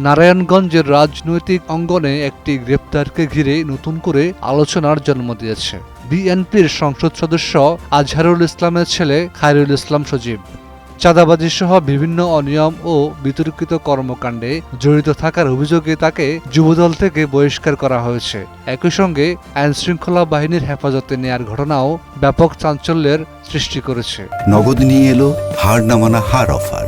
নারায়ণগঞ্জের রাজনৈতিক অঙ্গনে একটি গ্রেপ্তারকে ঘিরে নতুন করে আলোচনার জন্ম দিয়েছে বিএনপির সংসদ সদস্য আজহারুল ইসলামের ছেলে খায়রুল ইসলাম সজীব। চাঁদাবাজি সহ বিভিন্ন অনিয়ম ও বিতর্কিত কর্মকাণ্ডে জড়িত থাকার অভিযোগে তাকে যুবদল থেকে বহিষ্কার করা হয়েছে। একই সঙ্গে আইনশৃঙ্খলা বাহিনীর হেফাজতে নেয়ার ঘটনাও ব্যাপক চাঞ্চল্যের সৃষ্টি করেছে। নগদ নিয়ে এলো হার নামানা হার অফার।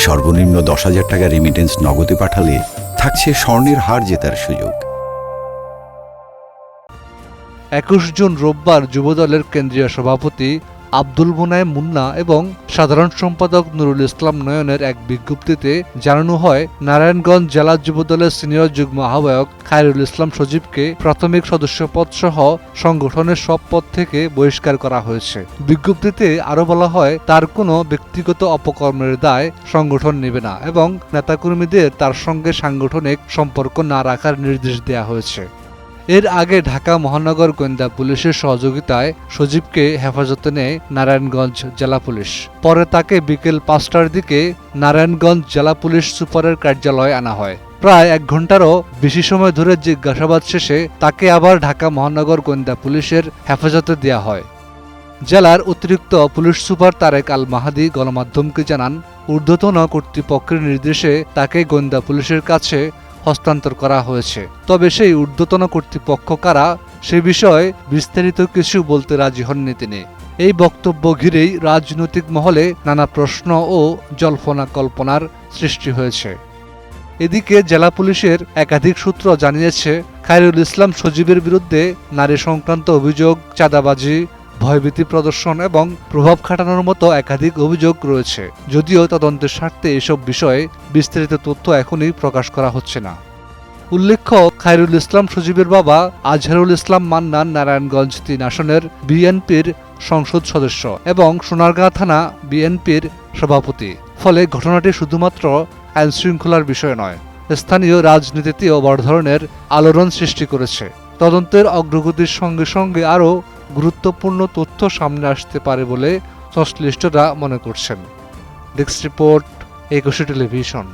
সর্বনিম্ন 10,000 টাকা রেমিটেন্স নগদে পাঠালে থাকছে স্বর্ণের হার জেতার সুযোগ। 21 জুন রোববার যুবদলের কেন্দ্রীয় সভাপতি আব্দুল মুনায়েম মুন্না এবং সাধারণ সম্পাদক নুরুল ইসলাম নয়নের এক বিজ্ঞপ্তিতে জানানো হয়, নারায়ণগঞ্জ জেলা যুবদলের সিনিয়র যুগ্ম আহ্বায়ক খায়রুল ইসলাম সজীবকে প্রাথমিক সদস্যপদ সহ সংগঠনের সব পদ থেকে বহিষ্কার করা হয়েছে। বিজ্ঞপ্তিতে আরও বলা হয়, তার কোনো ব্যক্তিগত অপকর্মের দায় সংগঠন নেবে না এবং নেতাকর্মীদের তার সঙ্গে সাংগঠনিক সম্পর্ক না রাখার নির্দেশ দেওয়া হয়েছে। এর আগে ঢাকা মহানগর গোয়েন্দা পুলিশের সহযোগিতায় সজীবকে হেফাজতে নেয় নারায়ণগঞ্জ জেলা পুলিশ। পরে তাকে বিকেল 5টার দিকে নারায়ণগঞ্জ জেলা পুলিশ সুপারের কার্যালয়ে আনা হয়। প্রায় 1 ঘণ্টারও বেশি সময় ধরে জিজ্ঞাসাবাদ শেষে তাকে আবার ঢাকা মহানগর গোয়েন্দা পুলিশের হেফাজতে দেওয়া হয়। জেলার অতিরিক্ত পুলিশ সুপার তারেক আল মাহাদি গণমাধ্যমকে জানান, ঊর্ধ্বতন কর্তৃপক্ষের নির্দেশে তাকে গোয়েন্দা পুলিশের কাছে হস্তান্তর করা হয়েছে। তবে সেই ঊর্ধ্বতন কর্তৃপক্ষ কারা সে বিষয়ে বিস্তারিত কিছু বলতে রাজি হননি তিনি। এই বক্তব্য ঘিরেই রাজনৈতিক মহলে নানা প্রশ্ন ও জল্পনা কল্পনার সৃষ্টি হয়েছে। এদিকে জেলা পুলিশের একাধিক সূত্র জানিয়েছে, খায়রুল ইসলাম সজীবের বিরুদ্ধে নারী সংক্রান্ত অভিযোগ, চাঁদাবাজি, ভয়ভীতি প্রদর্শন এবং প্রভাব খাটানোর মতো একাধিক অভিযোগ রয়েছে। যদিও তদন্তের স্বার্থে এসব বিষয়ে বিস্তারিত তথ্য এখনই প্রকাশ করা হচ্ছে না। উল্লেখ্য, খায়রুল ইসলাম সজীবের বাবা আজহারুল ইসলাম মান্নান নারায়ণগঞ্জ 3 আসনের বিএনপির সংসদ সদস্য এবং সোনারগাঁ থানা বিএনপির সভাপতি। ফলে ঘটনাটি শুধুমাত্র আইনশৃঙ্খলার বিষয় নয়, স্থানীয় রাজনীতিতেও বড় ধরনের আলোড়ন সৃষ্টি করেছে। তদন্তের অগ্রগতির সঙ্গে সঙ্গে আরও গুরুত্বপূর্ণ তথ্য সামনে আসতে পারে বলে সংশ্লিষ্টরা মনে করছেন। Desk report, 21 television.